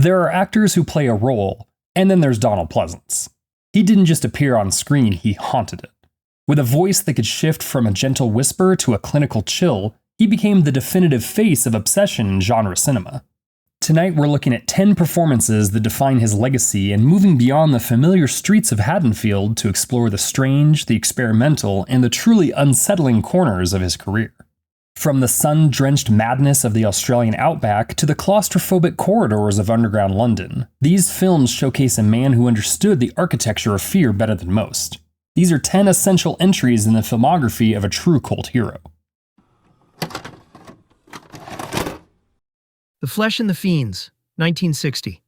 There are actors who play a role, and then there's Donald Pleasence. He didn't just appear on screen, he haunted it. With a voice that could shift from a gentle whisper to a clinical chill, he became the definitive face of obsession in genre cinema. Tonight we're looking at 10 performances that define his legacy and moving beyond the familiar streets of Haddonfield to explore the strange, the experimental, and the truly unsettling corners of his career. From the sun-drenched madness of the Australian outback to the claustrophobic corridors of underground London, these films showcase a man who understood the architecture of fear better than most. These are 10 essential entries in the filmography of a true cult hero. The Flesh and the Fiends, 1960.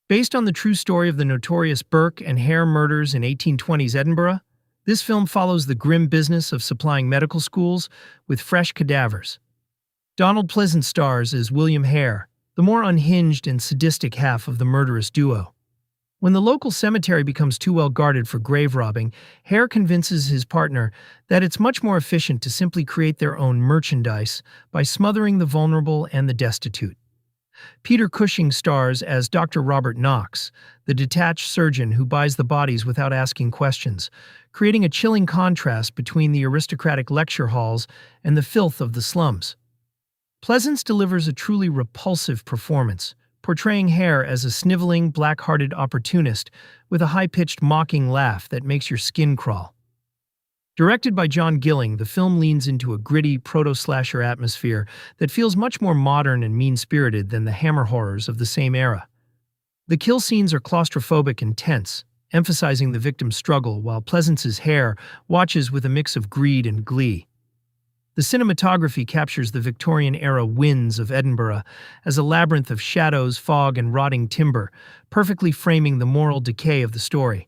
Based on the true story of the notorious Burke and Hare murders in 1820s Edinburgh, this film follows the grim business of supplying medical schools with fresh cadavers. Donald Pleasence stars as William Hare, the more unhinged and sadistic half of the murderous duo. When the local cemetery becomes too well guarded for grave robbing, Hare convinces his partner that it's much more efficient to simply create their own merchandise by smothering the vulnerable and the destitute. Peter Cushing stars as Dr. Robert Knox, the detached surgeon who buys the bodies without asking questions, creating a chilling contrast between the aristocratic lecture halls and the filth of the slums. Pleasence delivers a truly repulsive performance, portraying Hare as a sniveling, black-hearted opportunist with a high-pitched mocking laugh that makes your skin crawl. Directed by John Gilling, the film leans into a gritty, proto-slasher atmosphere that feels much more modern and mean-spirited than the Hammer horrors of the same era. The kill scenes are claustrophobic and tense, emphasizing the victim's struggle, while Pleasence's Hare watches with a mix of greed and glee. The cinematography captures the Victorian-era winds of Edinburgh as a labyrinth of shadows, fog, and rotting timber, perfectly framing the moral decay of the story.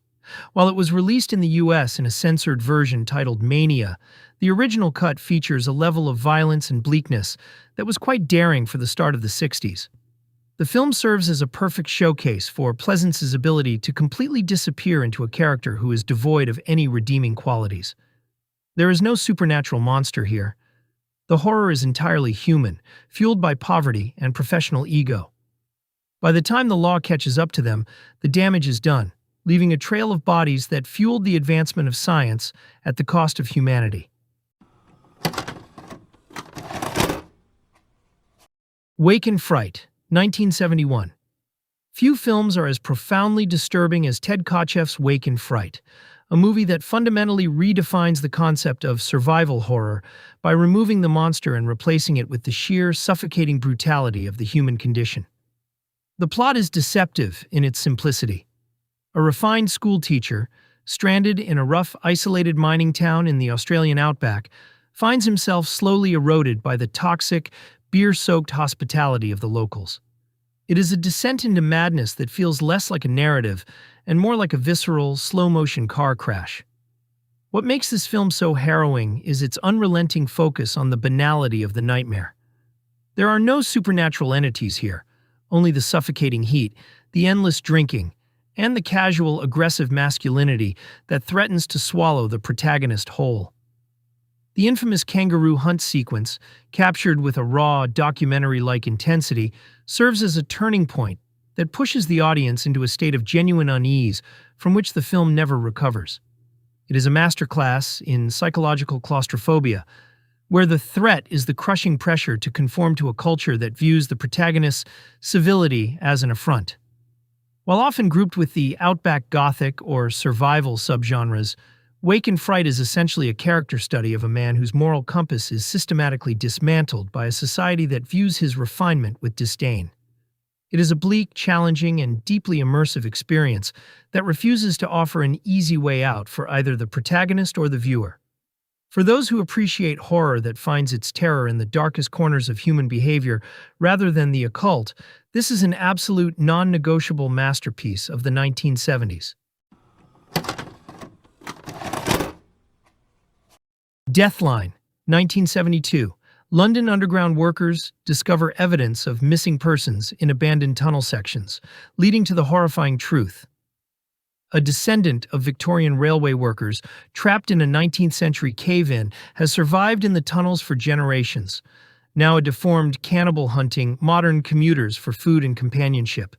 While it was released in the US in a censored version titled Mania, the original cut features a level of violence and bleakness that was quite daring for the start of the 60s. The film serves as a perfect showcase for Pleasence's ability to completely disappear into a character who is devoid of any redeeming qualities. There is no supernatural monster here. The horror is entirely human, fueled by poverty and professional ego. By the time the law catches up to them, the damage is done, leaving a trail of bodies that fueled the advancement of science at the cost of humanity. Wake and Fright, 1971. Few films are as profoundly disturbing as Ted Kotcheff's Wake and Fright, a movie that fundamentally redefines the concept of survival horror by removing the monster and replacing it with the sheer, suffocating brutality of the human condition. The plot is deceptive in its simplicity. A refined schoolteacher, stranded in a rough, isolated mining town in the Australian outback, finds himself slowly eroded by the toxic, beer-soaked hospitality of the locals. It is a descent into madness that feels less like a narrative and more like a visceral, slow-motion car crash. What makes this film so harrowing is its unrelenting focus on the banality of the nightmare. There are no supernatural entities here, only the suffocating heat, the endless drinking, and the casual, aggressive masculinity that threatens to swallow the protagonist whole. The infamous kangaroo hunt sequence, captured with a raw, documentary-like intensity, serves as a turning point that pushes the audience into a state of genuine unease from which the film never recovers. It is a masterclass in psychological claustrophobia, where the threat is the crushing pressure to conform to a culture that views the protagonist's civility as an affront. While often grouped with the Outback Gothic or survival subgenres, Wake and Fright is essentially a character study of a man whose moral compass is systematically dismantled by a society that views his refinement with disdain. It is a bleak, challenging, and deeply immersive experience that refuses to offer an easy way out for either the protagonist or the viewer. For those who appreciate horror that finds its terror in the darkest corners of human behavior rather than the occult, this is an absolute non-negotiable masterpiece of the 1970s. Deathline, 1972. London Underground workers discover evidence of missing persons in abandoned tunnel sections, leading to the horrifying truth. A descendant of Victorian railway workers trapped in a 19th century cave-in has survived in the tunnels for generations, now a deformed cannibal hunting modern commuters for food and companionship.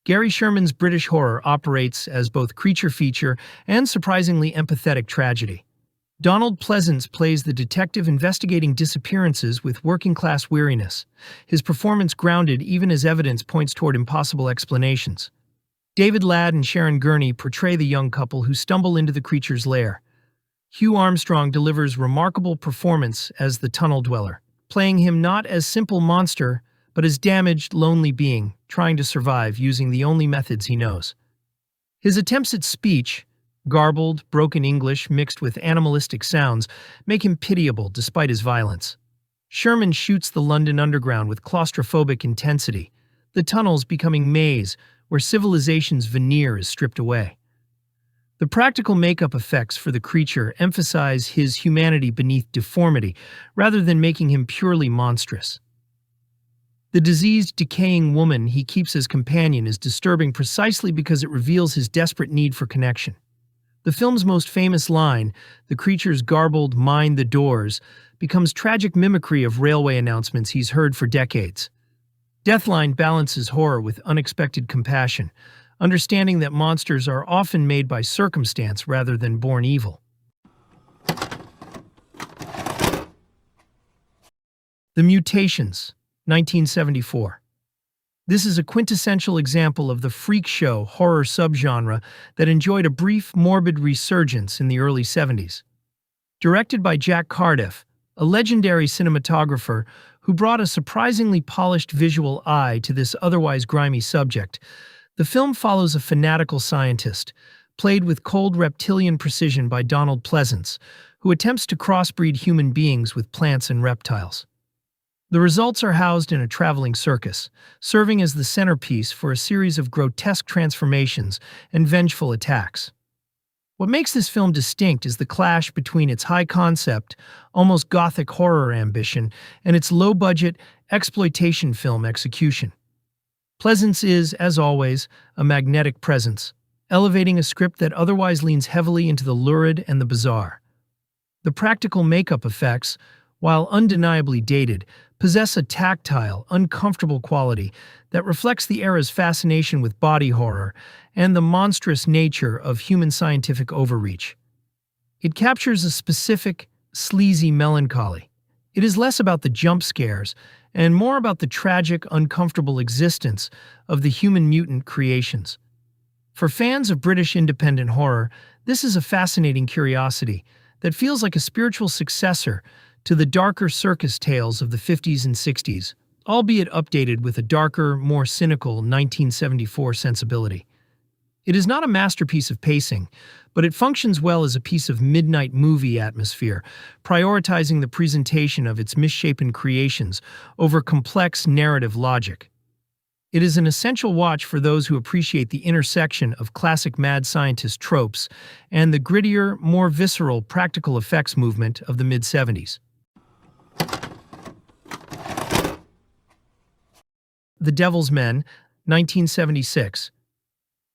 Gary Sherman's British horror operates as both creature feature and surprisingly empathetic tragedy. Donald Pleasence plays the detective investigating disappearances with working-class weariness, his performance grounded even as evidence points toward impossible explanations. David Ladd and Sharon Gurney portray the young couple who stumble into the creature's lair. Hugh Armstrong delivers remarkable performance as the tunnel dweller, playing him not as simple monster, but as damaged, lonely being, trying to survive using the only methods he knows. His attempts at speech, garbled, broken English mixed with animalistic sounds, make him pitiable despite his violence. Sherman shoots the London Underground with claustrophobic intensity, the tunnels becoming maze where civilization's veneer is stripped away. The practical makeup effects for the creature emphasize his humanity beneath deformity, rather than making him purely monstrous. The diseased, decaying woman he keeps as companion is disturbing precisely because it reveals his desperate need for connection. The film's most famous line, the creature's garbled "mind the doors," becomes tragic mimicry of railway announcements he's heard for decades. Deathline balances horror with unexpected compassion, understanding that monsters are often made by circumstance rather than born evil. The Mutations, 1974. This is a quintessential example of the freak show horror subgenre that enjoyed a brief, morbid resurgence in the early 70s. Directed by Jack Cardiff, a legendary cinematographer who brought a surprisingly polished visual eye to this otherwise grimy subject, the film follows a fanatical scientist, played with cold reptilian precision by Donald Pleasence, who attempts to crossbreed human beings with plants and reptiles. The results are housed in a traveling circus, serving as the centerpiece for a series of grotesque transformations and vengeful attacks. What makes this film distinct is the clash between its high-concept, almost gothic horror ambition and its low-budget, exploitation film execution. Pleasence is, as always, a magnetic presence, elevating a script that otherwise leans heavily into the lurid and the bizarre. The practical makeup effects, while undeniably dated, possess a tactile, uncomfortable quality that reflects the era's fascination with body horror and the monstrous nature of human scientific overreach. It captures a specific, sleazy melancholy. It is less about the jump scares and more about the tragic, uncomfortable existence of the human mutant creations. For fans of British independent horror, this is a fascinating curiosity that feels like a spiritual successor to the darker circus tales of the 50s and 60s, albeit updated with a darker, more cynical 1974 sensibility. It is not a masterpiece of pacing, but it functions well as a piece of midnight movie atmosphere, prioritizing the presentation of its misshapen creations over complex narrative logic. It is an essential watch for those who appreciate the intersection of classic mad scientist tropes and the grittier, more visceral practical effects movement of the mid-70s. The Devil's Men, 1976.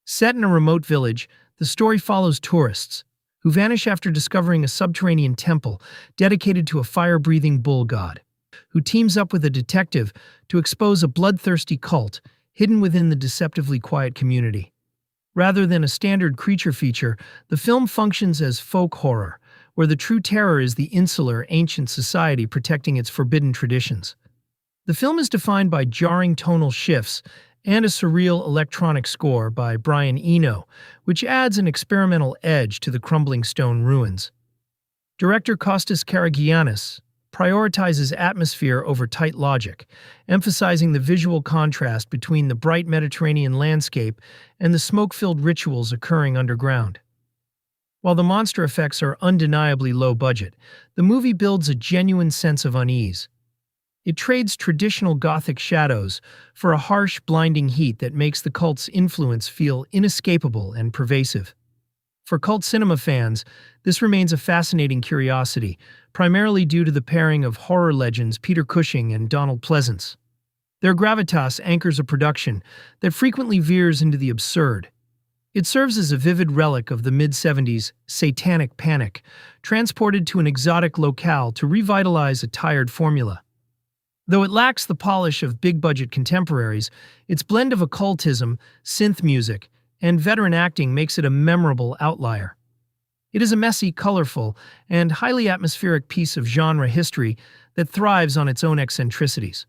Set in a remote village, the story follows tourists who vanish after discovering a subterranean temple dedicated to a fire-breathing bull god, who teams up with a detective to expose a bloodthirsty cult hidden within the deceptively quiet community. Rather than a standard creature feature, the film functions as folk horror, where the true terror is the insular, ancient society protecting its forbidden traditions. The film is defined by jarring tonal shifts and a surreal electronic score by Brian Eno, which adds an experimental edge to the crumbling stone ruins. Director Kostas Karagiannis prioritizes atmosphere over tight logic, emphasizing the visual contrast between the bright Mediterranean landscape and the smoke-filled rituals occurring underground. While the monster effects are undeniably low budget, the movie builds a genuine sense of unease. It trades traditional Gothic shadows for a harsh, blinding heat that makes the cult's influence feel inescapable and pervasive. For cult cinema fans, this remains a fascinating curiosity, primarily due to the pairing of horror legends Peter Cushing and Donald Pleasence. Their gravitas anchors a production that frequently veers into the absurd. It serves as a vivid relic of the mid-70s satanic panic, transported to an exotic locale to revitalize a tired formula. Though it lacks the polish of big-budget contemporaries, its blend of occultism, synth music, and veteran acting makes it a memorable outlier. It is a messy, colorful, and highly atmospheric piece of genre history that thrives on its own eccentricities.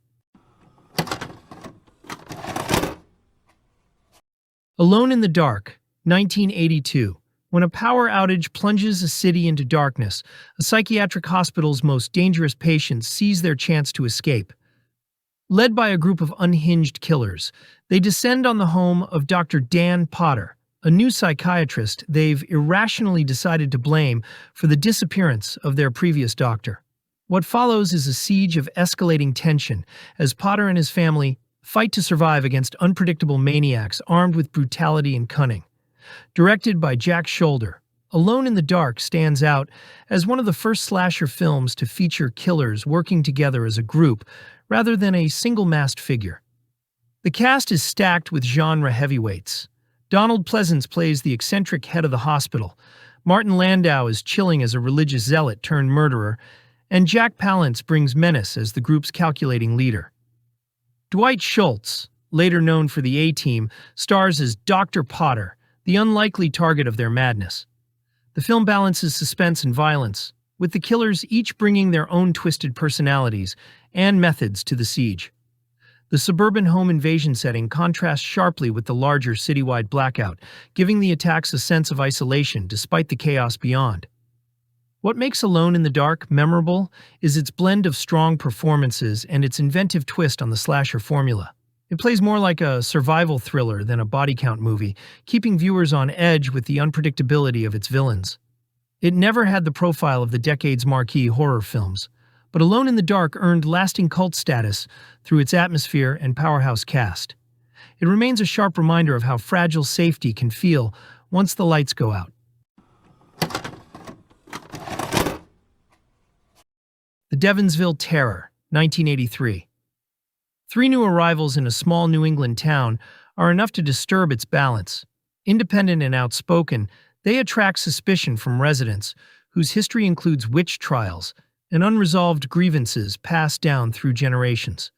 Alone in the Dark, 1982. When a power outage plunges a city into darkness, a psychiatric hospital's most dangerous patients seize their chance to escape. Led by a group of unhinged killers, they descend on the home of Dr. Dan Potter, a new psychiatrist they've irrationally decided to blame for the disappearance of their previous doctor. What follows is a siege of escalating tension as Potter and his family fight to survive against unpredictable maniacs armed with brutality and cunning. Directed by Jack Shoulder, Alone in the Dark stands out as one of the first slasher films to feature killers working together as a group rather than a single-masked figure. The cast is stacked with genre heavyweights. Donald Pleasence plays the eccentric head of the hospital, Martin Landau is chilling as a religious zealot turned murderer, and Jack Palance brings menace as the group's calculating leader. Dwight Schultz, later known for the A-Team, stars as Dr. Potter, the unlikely target of their madness. The film balances suspense and violence, with the killers each bringing their own twisted personalities and methods to the siege. The suburban home invasion setting contrasts sharply with the larger citywide blackout, giving the attacks a sense of isolation despite the chaos beyond. What makes Alone in the Dark memorable is its blend of strong performances and its inventive twist on the slasher formula. It plays more like a survival thriller than a body count movie, keeping viewers on edge with the unpredictability of its villains. It never had the profile of the decade's marquee horror films, but Alone in the Dark earned lasting cult status through its atmosphere and powerhouse cast. It remains a sharp reminder of how fragile safety can feel once the lights go out. The Devonsville Terror, 1983. Three new arrivals in a small New England town are enough to disturb its balance. Independent and outspoken, they attract suspicion from residents, whose history includes witch trials and unresolved grievances passed down through generations.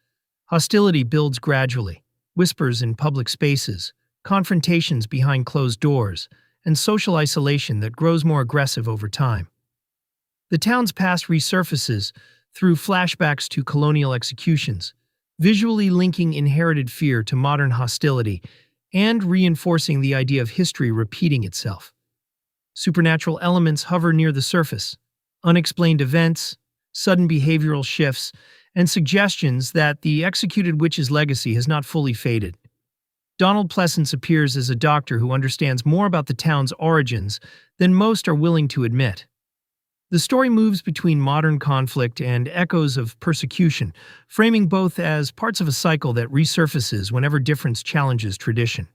Hostility builds gradually, whispers in public spaces, confrontations behind closed doors, and social isolation that grows more aggressive over time. The town's past resurfaces through flashbacks to colonial executions, visually linking inherited fear to modern hostility and reinforcing the idea of history repeating itself. Supernatural elements hover near the surface, unexplained events, sudden behavioral shifts, and suggestions that the executed witch's legacy has not fully faded. Donald Pleasence appears as a doctor who understands more about the town's origins than most are willing to admit. The story moves between modern conflict and echoes of persecution, framing both as parts of a cycle that resurfaces whenever difference challenges tradition.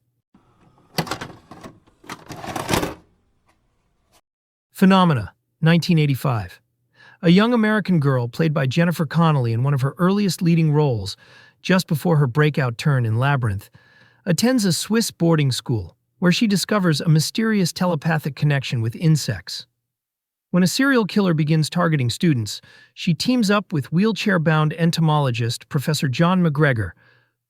Phenomena, 1985. A young American girl, played by Jennifer Connelly in one of her earliest leading roles, just before her breakout turn in Labyrinth, attends a Swiss boarding school, where she discovers a mysterious telepathic connection with insects. When a serial killer begins targeting students, she teams up with wheelchair-bound entomologist Professor John McGregor,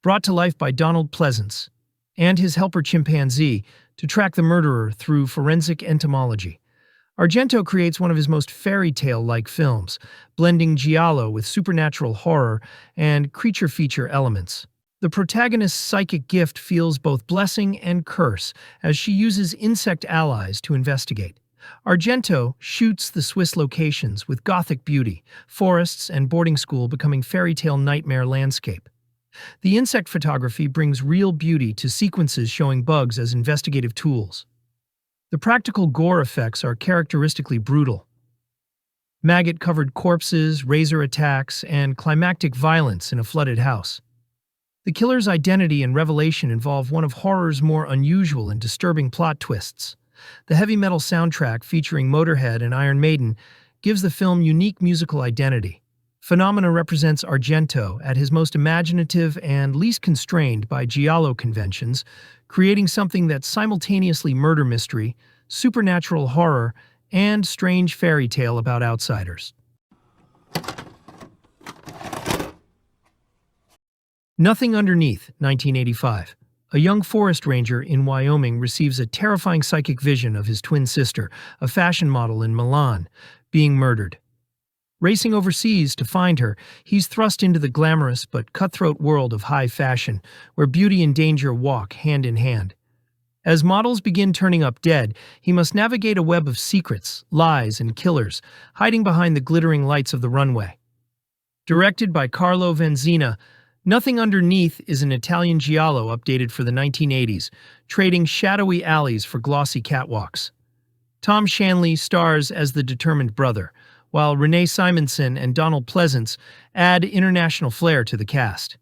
brought to life by Donald Pleasence, and his helper chimpanzee to track the murderer through forensic entomology. Argento creates one of his most fairy tale-like films, blending Giallo with supernatural horror and creature feature elements. The protagonist's psychic gift feels both blessing and curse as she uses insect allies to investigate. Argento shoots the Swiss locations with Gothic beauty, forests and boarding school becoming fairy tale nightmare landscape. The insect photography brings real beauty to sequences showing bugs as investigative tools. The practical gore effects are characteristically brutal. Maggot-covered corpses, razor attacks, and climactic violence in a flooded house. The killer's identity and revelation involve one of horror's more unusual and disturbing plot twists. The heavy metal soundtrack featuring Motorhead and Iron Maiden gives the film unique musical identity. Phenomena represents Argento at his most imaginative and least constrained by Giallo conventions, creating something that's simultaneously murder mystery, supernatural horror, and strange fairy tale about outsiders. Nothing Underneath, 1985. A young forest ranger in Wyoming receives a terrifying psychic vision of his twin sister, a fashion model in Milan, being murdered. Racing overseas to find her, he's thrust into the glamorous but cutthroat world of high fashion, where beauty and danger walk hand in hand. As models begin turning up dead, he must navigate a web of secrets, lies, and killers, hiding behind the glittering lights of the runway. Directed by Carlo Vanzina, Nothing Underneath is an Italian giallo updated for the 1980s, trading shadowy alleys for glossy catwalks. Tom Shanley stars as the determined brother, while Renee Simonson and Donald Pleasence add international flair to the cast.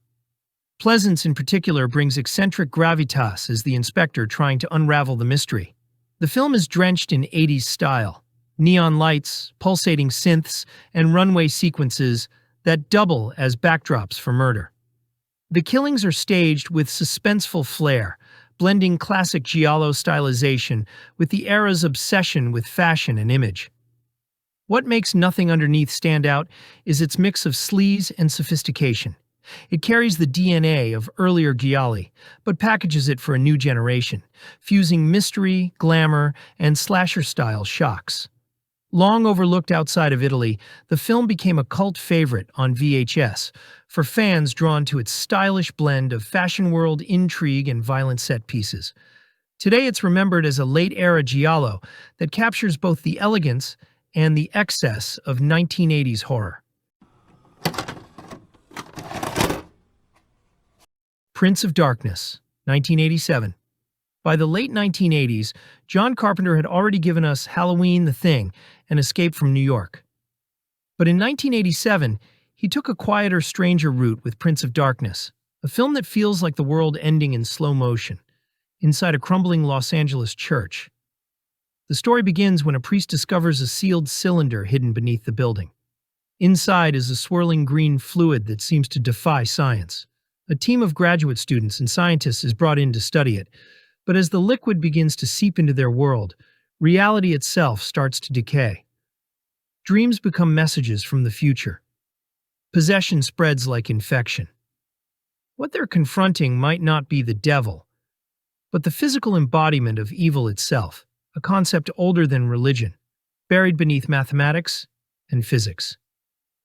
Pleasence in particular brings eccentric gravitas as the inspector trying to unravel the mystery. The film is drenched in 80s style, neon lights, pulsating synths, and runway sequences that double as backdrops for murder. The killings are staged with suspenseful flair, blending classic giallo stylization with the era's obsession with fashion and image. What makes Nothing Underneath stand out is its mix of sleaze and sophistication. It carries the DNA of earlier gialli, but packages it for a new generation, fusing mystery, glamour, and slasher-style shocks. Long overlooked outside of Italy, the film became a cult favorite on VHS for fans drawn to its stylish blend of fashion world intrigue and violent set pieces. Today it's remembered as a late-era giallo that captures both the elegance and the excess of 1980s horror. Prince of Darkness, 1987. By the late 1980s, John Carpenter had already given us Halloween, The Thing, and Escape from New York. But in 1987, he took a quieter, stranger route with Prince of Darkness, a film that feels like the world ending in slow motion, inside a crumbling Los Angeles church. The story begins when a priest discovers a sealed cylinder hidden beneath the building. Inside is a swirling green fluid that seems to defy science. A team of graduate students and scientists is brought in to study it, but as the liquid begins to seep into their world, reality itself starts to decay. Dreams become messages from the future. Possession spreads like infection. What they're confronting might not be the devil, but the physical embodiment of evil itself, a concept older than religion, buried beneath mathematics and physics.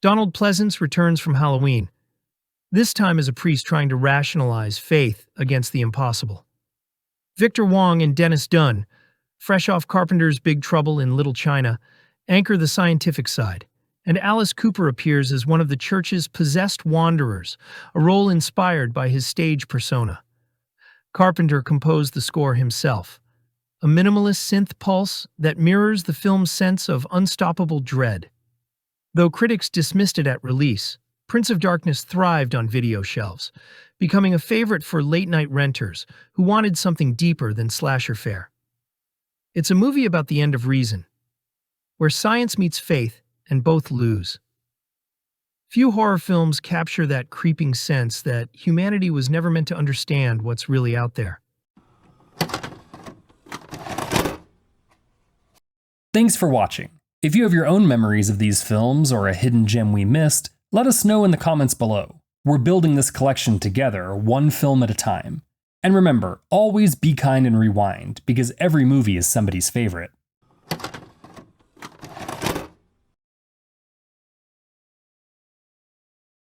Donald Pleasence returns from Halloween, this time as a priest trying to rationalize faith against the impossible. Victor Wong and Dennis Dunn, fresh off Carpenter's Big Trouble in Little China, anchor the scientific side, and Alice Cooper appears as one of the church's possessed wanderers, a role inspired by his stage persona. Carpenter composed the score himself, a minimalist synth pulse that mirrors the film's sense of unstoppable dread. Though critics dismissed it at release, Prince of Darkness thrived on video shelves, becoming a favorite for late-night renters who wanted something deeper than slasher fare. It's a movie about the end of reason, where science meets faith and both lose. Few horror films capture that creeping sense that humanity was never meant to understand what's really out there. Thanks for watching. If you have your own memories of these films or a hidden gem we missed, let us know in the comments below. We're building this collection together, one film at a time. And remember, always be kind and rewind, because every movie is somebody's favorite.